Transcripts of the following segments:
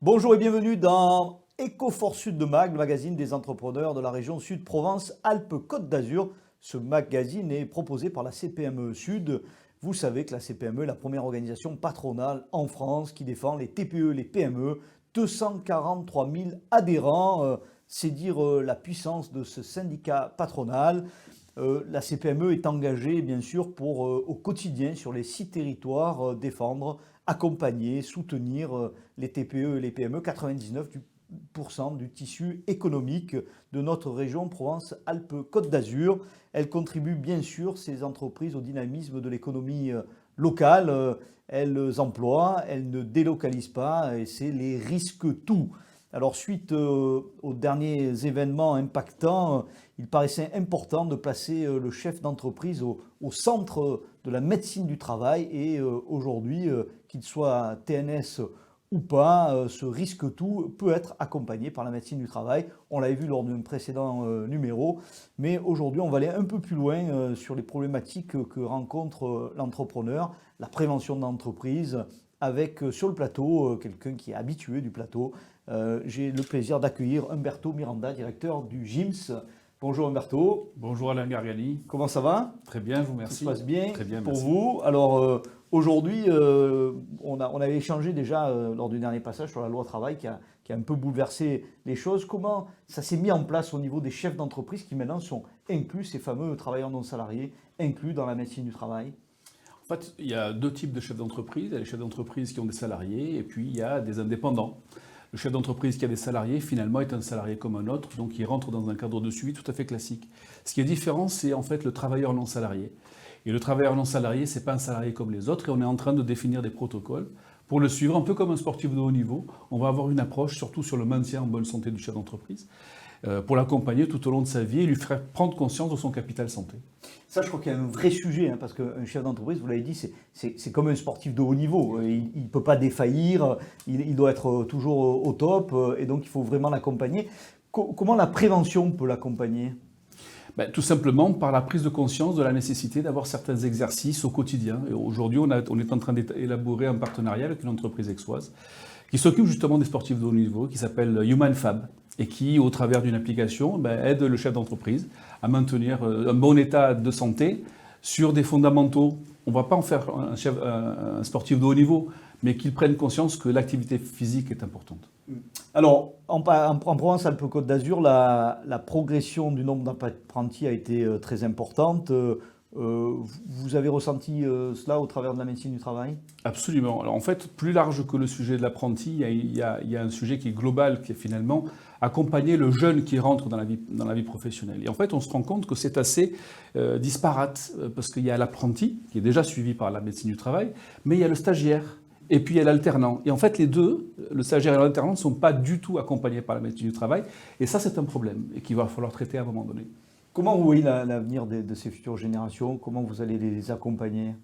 Bonjour et bienvenue dans Ecofort Sud de Mag, le magazine des entrepreneurs de la région Sud-Provence-Alpes-Côte d'Azur. Ce magazine est proposé par la CPME Sud. Vous savez que la CPME est la première organisation patronale en France qui défend les TPE, les PME. 243 000 adhérents, c'est dire la puissance de ce syndicat patronal. La CPME est engagée bien sûr pour au quotidien sur les 6 territoires défendre, accompagner, soutenir les TPE et les PME, 99% du tissu économique de notre région Provence-Alpes-Côte d'Azur. Elle contribue bien sûr, ces entreprises, au dynamisme de l'économie locale. Elles emploient, elles ne délocalisent pas et c'est les risques tout. Alors suite aux derniers événements impactants, il paraissait important de placer le chef d'entreprise au centre de la médecine du travail et aujourd'hui, qu'il soit TNS ou pas, ce risque tout peut être accompagné par la médecine du travail. On l'avait vu lors d'un précédent numéro, mais aujourd'hui on va aller un peu plus loin sur les problématiques que rencontre l'entrepreneur, la prévention d'entreprise, avec sur le plateau quelqu'un qui est habitué du plateau. J'ai le plaisir d'accueillir Umberto Miranda, directeur du GIMS. Bonjour Umberto. Bonjour Alain Gargali. Comment ça va? Très bien, vous merci. Tout se passe bien, très bien pour merci. vous. Alors aujourd'hui, on avait échangé déjà lors du dernier passage sur la loi travail qui a un peu bouleversé les choses. Comment ça s'est mis en place au niveau des chefs d'entreprise qui maintenant sont inclus, ces fameux travailleurs non salariés, inclus dans la médecine du travail? En fait, il y a deux types de chefs d'entreprise. Il y a les chefs d'entreprise qui ont des salariés et puis il y a des indépendants. Le chef d'entreprise qui a des salariés, finalement, est un salarié comme un autre, donc il rentre dans un cadre de suivi tout à fait classique. Ce qui est différent, c'est en fait le travailleur non salarié. Et le travailleur non salarié, ce n'est pas un salarié comme les autres, et on est en train de définir des protocoles pour le suivre, un peu comme un sportif de haut niveau. On va avoir une approche, surtout sur le maintien en bonne santé du chef d'entreprise, pour l'accompagner tout au long de sa vie et lui faire prendre conscience de son capital santé. Ça, je crois qu'il y a un vrai sujet, parce qu'un chef d'entreprise, vous l'avez dit, c'est comme un sportif de haut niveau. Il ne peut pas défaillir, il doit être toujours au top, et donc il faut vraiment l'accompagner. Comment la prévention peut l'accompagner ? Tout simplement par la prise de conscience de la nécessité d'avoir certains exercices au quotidien. Et aujourd'hui, on est en train d'élaborer un partenariat avec une entreprise aixoise qui s'occupe justement des sportifs de haut niveau, qui s'appelle HumanFab, et qui, au travers d'une application, aide le chef d'entreprise à maintenir un bon état de santé sur des fondamentaux. On ne va pas en faire un sportif de haut niveau, mais qu'il prenne conscience que l'activité physique est importante. Alors, en Provence-Alpes-Côte d'Azur, la progression du nombre d'apprentis a été très importante. Vous avez ressenti cela au travers de la médecine du travail ? Absolument. Alors en fait, plus large que le sujet de l'apprenti, il y a un sujet qui est global, qui est finalement accompagner le jeune qui rentre dans la vie professionnelle. Et en fait, on se rend compte que c'est assez disparate, parce qu'il y a l'apprenti, qui est déjà suivi par la médecine du travail, mais il y a le stagiaire, et puis il y a l'alternant. Et en fait, les deux, le stagiaire et l'alternant, ne sont pas du tout accompagnés par la médecine du travail, et ça, c'est un problème, et qu'il va falloir traiter à un moment donné. Comment vous voyez l'avenir de ces futures générations? Comment vous allez les accompagner?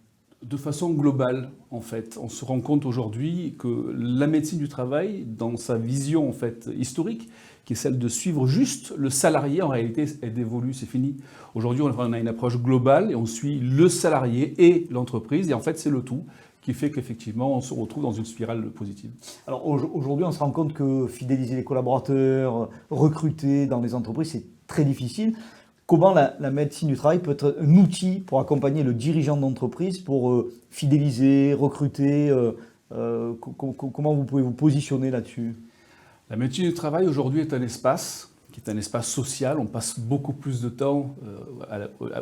De façon globale, en fait, on se rend compte aujourd'hui que la médecine du travail, dans sa vision en fait historique, qui est celle de suivre juste le salarié, en réalité, elle dévolue, c'est fini. Aujourd'hui, on a une approche globale et on suit le salarié et l'entreprise, et en fait, c'est le tout qui fait qu'effectivement, on se retrouve dans une spirale positive. Alors aujourd'hui, on se rend compte que fidéliser les collaborateurs, recruter dans les entreprises, c'est très difficile. Comment la médecine du travail peut être un outil pour accompagner le dirigeant d'entreprise pour fidéliser, recruter comment vous pouvez vous positionner là-dessus? La médecine du travail aujourd'hui est un espace qui est un espace social. On passe beaucoup plus de temps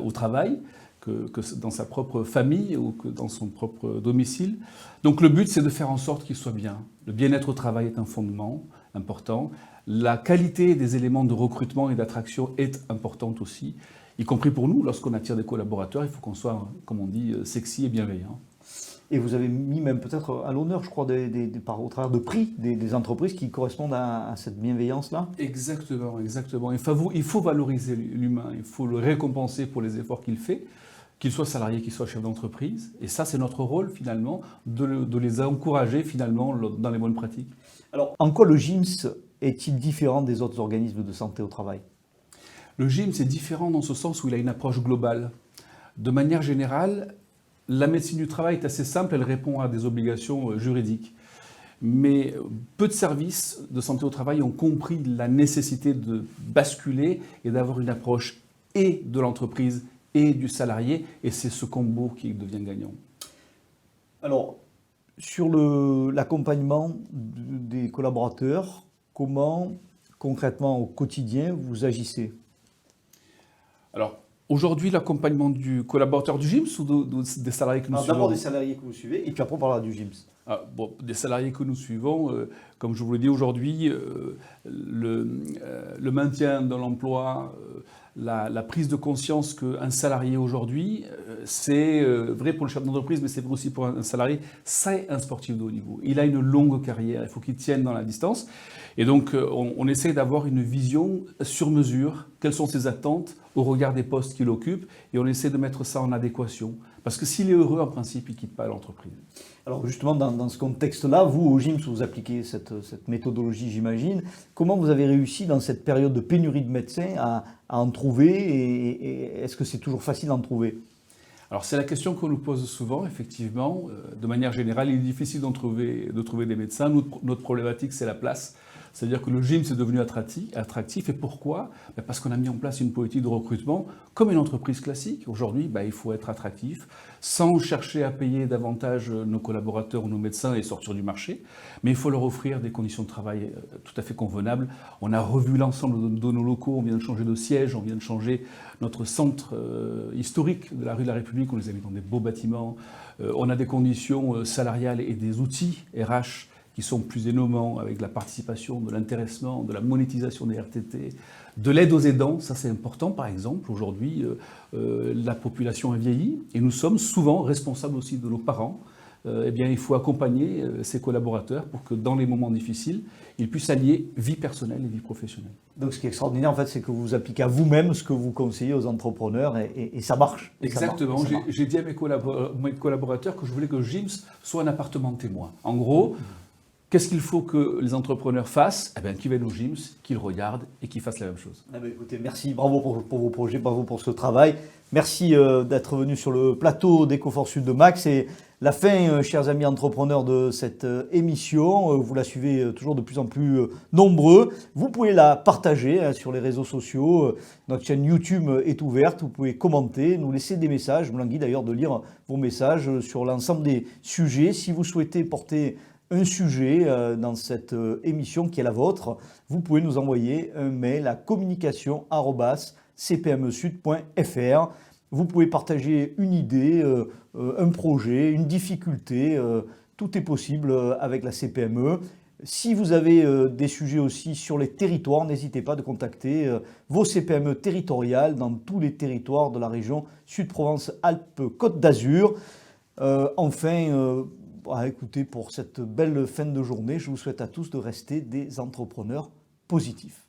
au travail que dans sa propre famille ou que dans son propre domicile. Donc le but, c'est de faire en sorte qu'il soit bien. Le bien-être au travail est un fondement important. La qualité des éléments de recrutement et d'attraction est importante aussi, y compris pour nous. Lorsqu'on attire des collaborateurs, il faut qu'on soit, comme on dit, sexy et bienveillant. Et vous avez mis même peut-être à l'honneur, je crois, au travers de prix des entreprises qui correspondent à cette bienveillance-là? Exactement, exactement. Il faut valoriser l'humain, il faut le récompenser pour les efforts qu'il fait, qu'il soit salarié, qu'il soit chef d'entreprise. Et ça, c'est notre rôle, finalement, de les encourager, finalement, dans les bonnes pratiques. Alors, en quoi le GIMS est-il différent des autres organismes de santé au travail? Le GIMS est différent dans ce sens où il a une approche globale. De manière générale, la médecine du travail est assez simple, elle répond à des obligations juridiques. mais peu de services de santé au travail ont compris la nécessité de basculer et d'avoir une approche et de l'entreprise et du salarié, et c'est ce combo qui devient gagnant. Alors, sur l'accompagnement des collaborateurs, comment concrètement au quotidien vous agissez? Alors, aujourd'hui, l'accompagnement du collaborateur du GIMS ou des salariés que nous suivons? D'abord des salariés que vous suivez, et puis après on parlera du GIMS. Des salariés que nous suivons, comme je vous l'ai dit aujourd'hui, le maintien de l'emploi, la prise de conscience qu'un salarié aujourd'hui, c'est vrai pour le chef d'entreprise, mais c'est vrai aussi pour un salarié, c'est un sportif de haut niveau. Il a une longue carrière, il faut qu'il tienne dans la distance. Et donc, on essaie d'avoir une vision sur mesure, quelles sont ses attentes au regard des postes qu'il occupe, et on essaie de mettre ça en adéquation. Parce que s'il est heureux, en principe, il ne quitte pas l'entreprise. Alors justement, dans ce contexte-là, vous, au GIMS, vous appliquez cette méthodologie, j'imagine. Comment vous avez réussi, dans cette période de pénurie de médecins, à en trouver, et est-ce que c'est toujours facile d'en trouver? Alors c'est la question qu'on nous pose souvent, effectivement. De manière générale, il est difficile de trouver des médecins. Notre problématique, c'est la place. C'est-à-dire que le GIMS est devenu attractif. Et pourquoi? Parce qu'on a mis en place une politique de recrutement comme une entreprise classique. Aujourd'hui, il faut être attractif, sans chercher à payer davantage nos collaborateurs ou nos médecins et sortir du marché. Mais il faut leur offrir des conditions de travail tout à fait convenables. On a revu l'ensemble de nos locaux, on vient de changer de siège, on vient de changer notre centre historique de la rue de la République. On les a mis dans des beaux bâtiments. On a des conditions salariales et des outils RH qui sont plus innovants, avec la participation, de l'intéressement, de la monétisation des RTT, de l'aide aux aidants. Ça, c'est important. Par exemple, aujourd'hui, la population a vieilli et nous sommes souvent responsables aussi de nos parents. Eh bien, il faut accompagner ses collaborateurs pour que dans les moments difficiles, ils puissent allier vie personnelle et vie professionnelle. Donc, ce qui est extraordinaire, en fait, c'est que vous appliquez à vous-même ce que vous conseillez aux entrepreneurs, et ça marche. Exactement. J'ai dit à mes collaborateurs que je voulais que GIMS soit un appartement témoin. En gros, qu'est-ce qu'il faut que les entrepreneurs fassent? Eh bien, qu'ils viennent au GIMS, qu'ils regardent et qu'ils fassent la même chose. Écoutez, merci, bravo pour vos projets, bravo pour ce travail. Merci d'être venu sur le plateau d'Ecofor Sud de Max. C'est la fin, chers amis entrepreneurs, de cette émission. Vous la suivez toujours de plus en plus nombreux. Vous pouvez la partager sur les réseaux sociaux. Notre chaîne YouTube est ouverte. Vous pouvez commenter, nous laisser des messages. Je vous languis d'ailleurs de lire vos messages sur l'ensemble des sujets. Si vous souhaitez porter un sujet dans cette émission qui est la vôtre, vous pouvez nous envoyer un mail à communication@cpmesud.fr. Vous pouvez partager une idée, un projet, une difficulté. Tout est possible avec la CPME. Si vous avez des sujets aussi sur les territoires, n'hésitez pas de contacter vos CPME territoriales dans tous les territoires de la région Sud-Provence-Alpes-Côte d'Azur. Écoutez, pour cette belle fin de journée, je vous souhaite à tous de rester des entrepreneurs positifs.